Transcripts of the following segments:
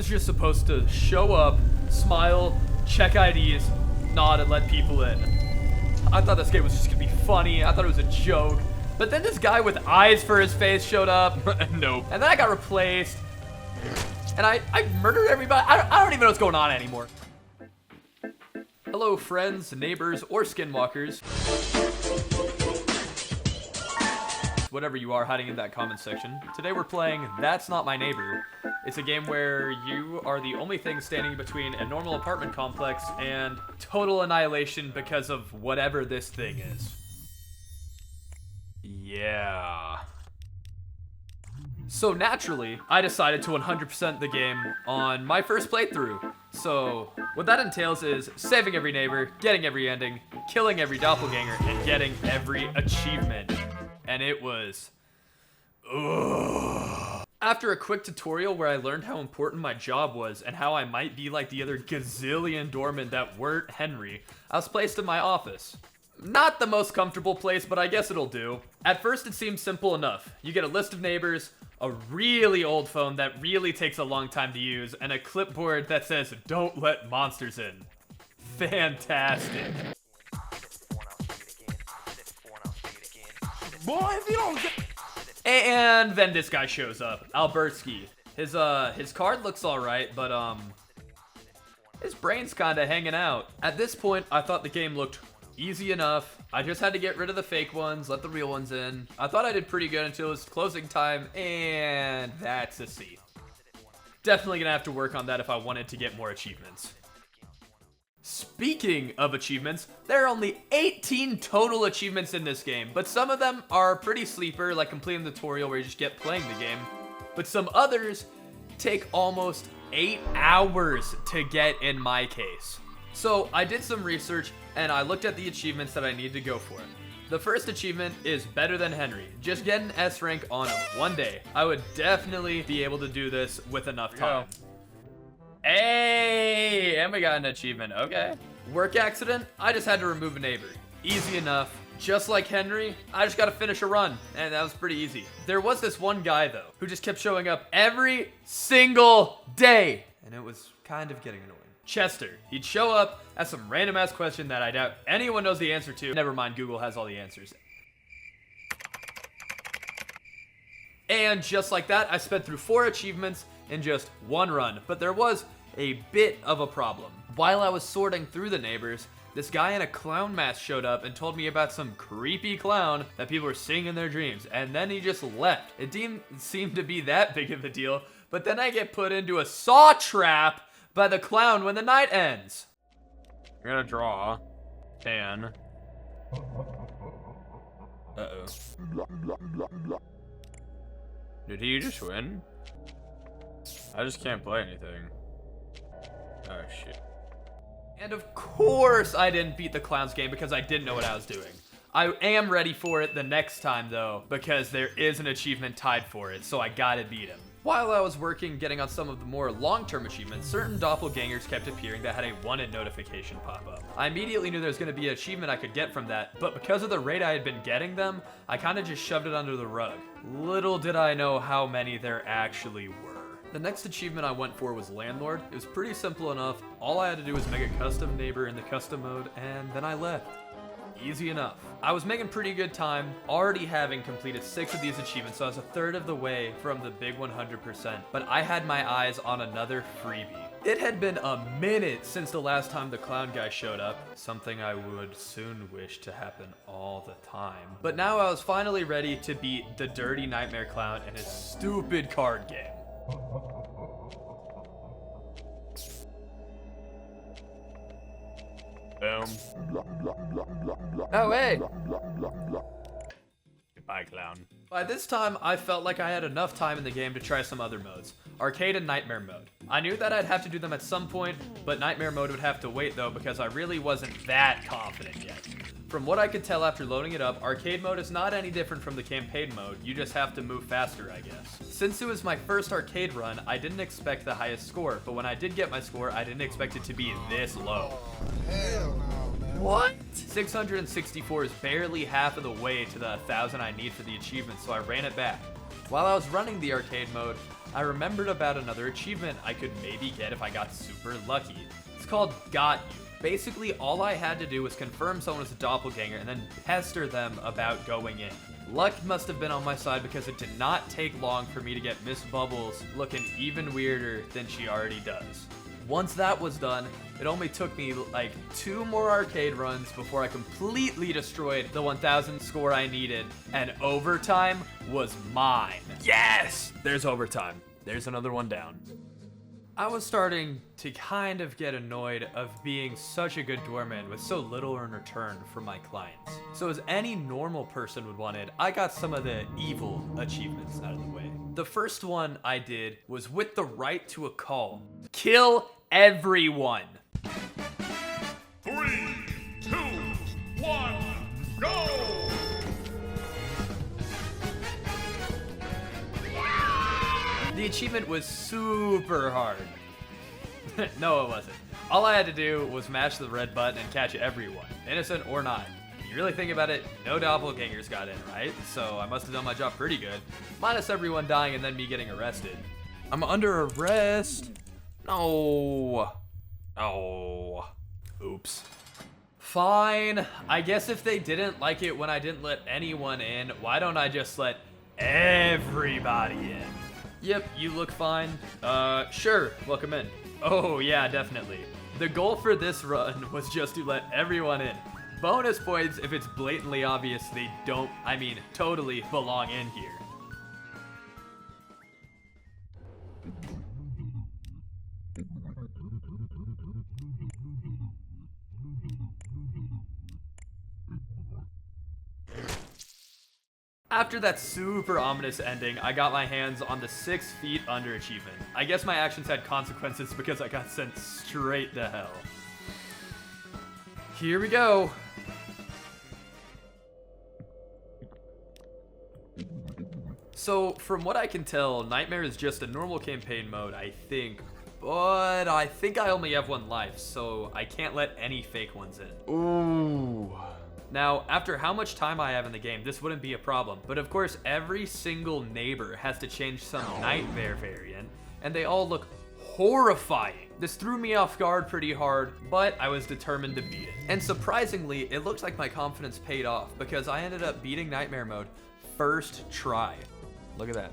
was just supposed to show up, smile, check IDs, nod, and let people in. I thought this game was just gonna be funny. I thought it was a joke. But then this guy with eyes for his face showed up. Nope. And then I got replaced. And I murdered everybody. I don't even know what's going on anymore. Hello, friends, neighbors, or skinwalkers. Whatever you are hiding in that comment section. Today we're playing That's Not My Neighbor. It's a game where you are the only thing standing between a normal apartment complex and total annihilation because of whatever this thing is. Yeah. So naturally, I decided to 100% the game on my first playthrough. So what that entails is saving every neighbor, getting every ending, killing every doppelganger, and getting every achievement. And it was... ugh. After a quick tutorial where I learned how important my job was and how I might be like the other gazillion doormen that weren't Henry, I was placed in my office. Not the most comfortable place, but I guess it'll do. At first it seemed simple enough. You get a list of neighbors, a really old phone that really takes a long time to use, and a clipboard that says, "Don't let monsters in." Fantastic. Boy, if you don't get... And then this guy shows up, Albertsky. His card looks alright, but his brain's kinda hanging out. At this point, I thought the game looked easy enough. I just had to get rid of the fake ones, let the real ones in. I thought I did pretty good until it was closing time, and that's a C. Definitely gonna have to work on that if I wanted to get more achievements. Speaking of achievements, there are only 18 total achievements in this game, but some of them are pretty sleeper, like completing the tutorial where you just get playing the game. But some others take almost 8 hours to get in my case. So I did some research and I looked at the achievements that I need to go for. The first achievement is better than Henry. Just get an S rank on him one day. I would definitely be able to do this with enough time. Hey, and we got an achievement, okay. Work accident, I just had to remove a neighbor. Easy enough. Just like Henry, I just gotta finish a run, and that was pretty easy. There was this one guy, though, who just kept showing up every single day, and it was kind of getting annoying. Chester. He'd show up, ask some random ass question that I doubt anyone knows the answer to. Never mind, Google has all the answers. And just like that, I sped through 4 achievements in just one run. But there was a bit of a problem. While I was sorting through the neighbors, this guy in a clown mask showed up and told me about some creepy clown that people were seeing in their dreams. And then he just left. It didn't seem to be that big of a deal. But then I get put into a saw trap by the clown when the night ends. You're gonna draw 10. Uh-oh. Did he just win? I just can't play anything. Oh shit. And of course I didn't beat the clown's game because I didn't know what I was doing. I am ready for it the next time though, because there is an achievement tied for it, so I gotta beat him. While I was working, getting on some of the more long-term achievements, certain doppelgangers kept appearing that had a wanted notification pop up. I immediately knew there was going to be an achievement I could get from that, but because of the rate I had been getting them, I kind of just shoved it under the rug. Little did I know how many there actually were. The next achievement I went for was Landlord. It was pretty simple enough. All I had to do was make a custom neighbor in the custom mode, and then I left. Easy enough. I was making pretty good time, already having completed 6 of these achievements, so I was a third of the way from the big 100%, but I had my eyes on another freebie. It had been a minute since the last time the clown guy showed up, something I would soon wish to happen all the time. But now I was finally ready to beat the dirty nightmare clown and his stupid card game. Boom. Oh, wait. Goodbye, clown. By this time, I felt like I had enough time in the game to try some other modes. Arcade and Nightmare mode. I knew that I'd have to do them at some point, but Nightmare mode would have to wait though because I really wasn't that confident yet. From what I could tell after loading it up, Arcade mode is not any different from the campaign mode, you just have to move faster, I guess. Since it was my first arcade run, I didn't expect the highest score, but when I did get my score, I didn't expect it to be this low. Hell no, man. What? 664 is barely half of the way to the 1,000 I need for the achievement, so I ran it back. While I was running the arcade mode, I remembered about another achievement I could maybe get if I got super lucky. It's called Got You. Basically, all I had to do was confirm someone was a doppelganger and then pester them about going in. Luck must have been on my side because it did not take long for me to get Miss Bubbles looking even weirder than she already does. Once that was done, it only took me like 2 more arcade runs before I completely destroyed the 1000 score I needed, and overtime was mine. Yes! There's overtime. There's another one down. I was starting to kind of get annoyed of being such a good doorman with so little in return from my clients. So as any normal person would want it, I got some of the evil achievements out of the way. The first one I did was with the right to a call. Kill everyone. 3, 2, 1, go! The achievement was super hard. No, it wasn't. All I had to do was mash the red button and catch everyone, innocent or not. If you really think about it, no doppelgangers got in, right? So I must have done my job pretty good. Minus everyone dying and then me getting arrested. I'm under arrest. No. Oh. Oops. Fine. I guess if they didn't like it when I didn't let anyone in, why don't I just let everybody in? Yep, you look fine. Sure, welcome in. Oh yeah, definitely. The goal for this run was just to let everyone in. Bonus points if it's blatantly obvious they don't, totally belong in here. After that super ominous ending, I got my hands on the 6 feet under achievement. I guess my actions had consequences because I got sent straight to hell. Here we go. So, from what I can tell, Nightmare is just a normal campaign mode, I think. But I think I only have 1 life, so I can't let any fake ones in. Ooh. Now, after how much time I have in the game, this wouldn't be a problem. But of course, every single neighbor has to change some nightmare variant, and they all look horrifying. This threw me off guard pretty hard, but I was determined to beat it. And surprisingly, it looks like my confidence paid off because I ended up beating Nightmare mode first try. Look at that.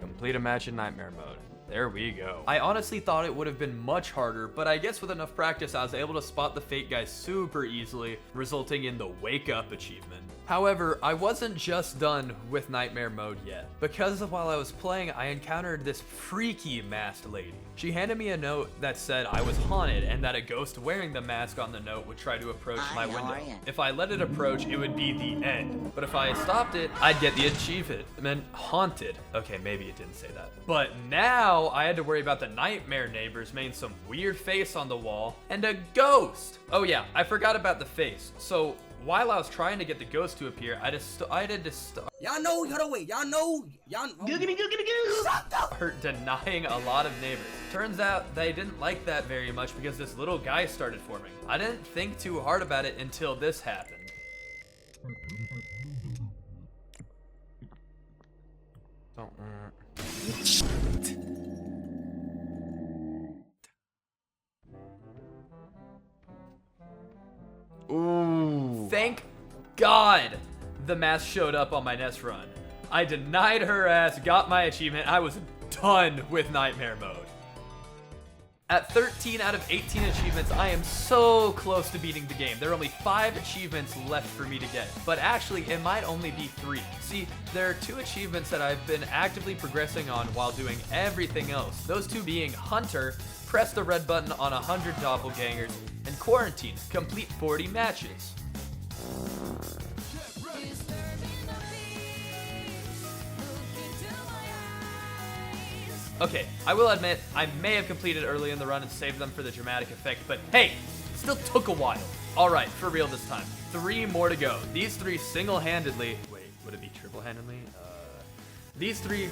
Complete a match in Nightmare mode. There we go. I honestly thought it would have been much harder, but I guess with enough practice, I was able to spot the fake guys super easily, resulting in the Wake Up achievement. However, I wasn't just done with Nightmare mode yet, because while I was playing, I encountered this freaky masked lady. She handed me a note that said I was haunted and that a ghost wearing the mask on the note would try to approach my window. If I let it approach, it would be the end. But if I stopped it, I'd get the achievement. It meant haunted. Okay, maybe it didn't say that. But now I had to worry about the nightmare neighbors making some weird face on the wall and a ghost. Oh yeah, I forgot about the face. So while I was trying to get the ghost to appear, I decided to start. Y'all know, Start denying a lot of neighbors. Turns out they didn't like that very much because this little guy started forming. I didn't think too hard about it until this happened. Ooh. Thank God the mask showed up on my next run. I denied her ass, got my achievement. I was done with Nightmare mode. At 13 out of 18 achievements, I am so close to beating the game. There are only 5 achievements left for me to get, but actually it might only be 3. See, there are 2 achievements that I've been actively progressing on while doing everything else. Those 2 being Hunter, press the red button on 100 doppelgangers, and Quarantine, complete 40 matches. Okay, I will admit, I may have completed early in the run and saved them for the dramatic effect, but hey, it still took a while. Alright, for real this time. 3 more to go. These 3 single-handedly... Wait, would it be triple-handedly? These 3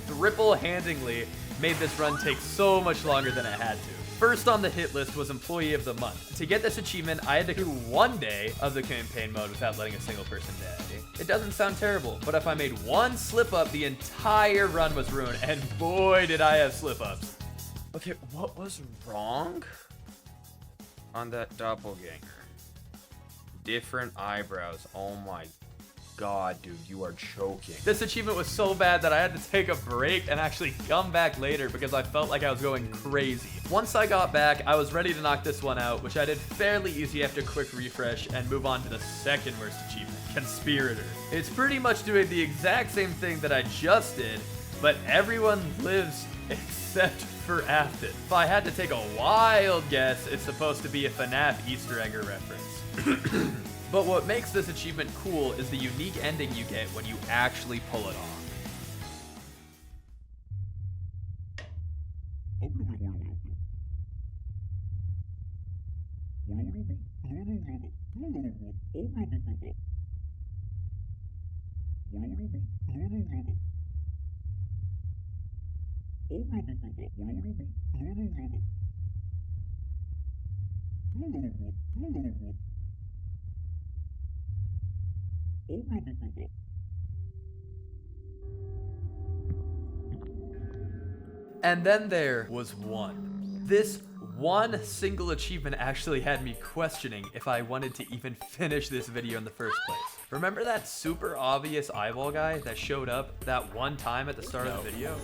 triple-handedly made this run take so much longer than it had to. First on the hit list was Employee of the Month. To get this achievement, I had to do 1 day of the campaign mode without letting a single person die. It doesn't sound terrible, but if I made one slip up, the entire run was ruined, and boy did I have slip ups. Okay, what was wrong on that doppelganger? Different eyebrows. Oh my God, dude, you are choking. This achievement was so bad that I had to take a break and actually come back later because I felt like I was going crazy. Once I got back, I was ready to knock this one out, which I did fairly easy after a quick refresh and move on to the second worst achievement, Conspirator. It's pretty much doing the exact same thing that I just did, but everyone lives except for Afton. If I had to take a wild guess, it's supposed to be a FNAF Easter egg reference. But what makes this achievement cool is the unique ending you get when you actually pull it off. And then there was one. This one single achievement actually had me questioning if I wanted to even finish this video in the first place. Remember that super obvious eyeball guy that showed up that one time at the start of the video?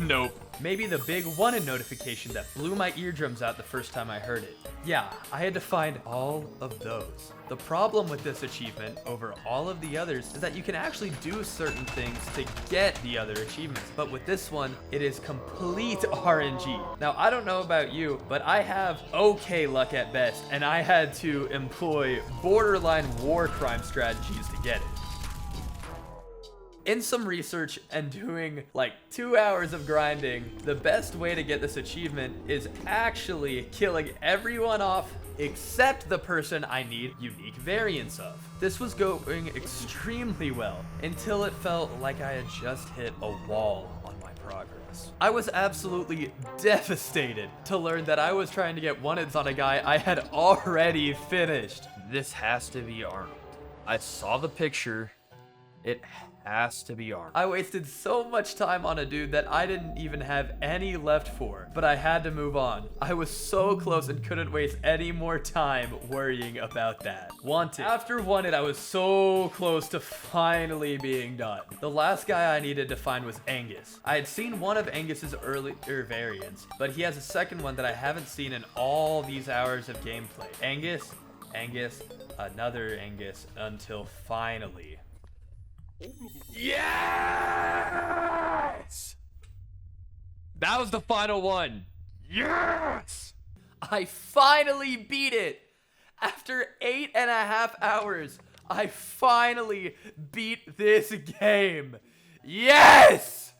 Nope. Maybe the big one-in notification that blew my eardrums out the first time I heard it. Yeah, I had to find all of those. The problem with this achievement over all of the others is that you can actually do certain things to get the other achievements, but with this one, it is complete RNG. Now, I don't know about you, but I have okay luck at best, and I had to employ borderline war crime strategies to get it. In some research and doing like 2 hours of grinding, the best way to get this achievement is actually killing everyone off except the person I need unique variants of. This was going extremely well until it felt like I had just hit a wall on my progress. I was absolutely devastated to learn that I was trying to get one-ins on a guy I had already finished. This has to be Arnold. I saw the picture. It has to be Arnold. I wasted so much time on a dude that I didn't even have any left for, but I had to move on. I was so close and couldn't waste any more time worrying about that. Wanted. After Wanted, I was so close to finally being done. The last guy I needed to find was Angus. I had seen one of Angus's earlier variants, but he has a second one that I haven't seen in all these hours of gameplay. Angus, another Angus, until finally. Yes! That was the final one. Yes! I finally beat it! After 8.5 hours, I finally beat this game. Yes!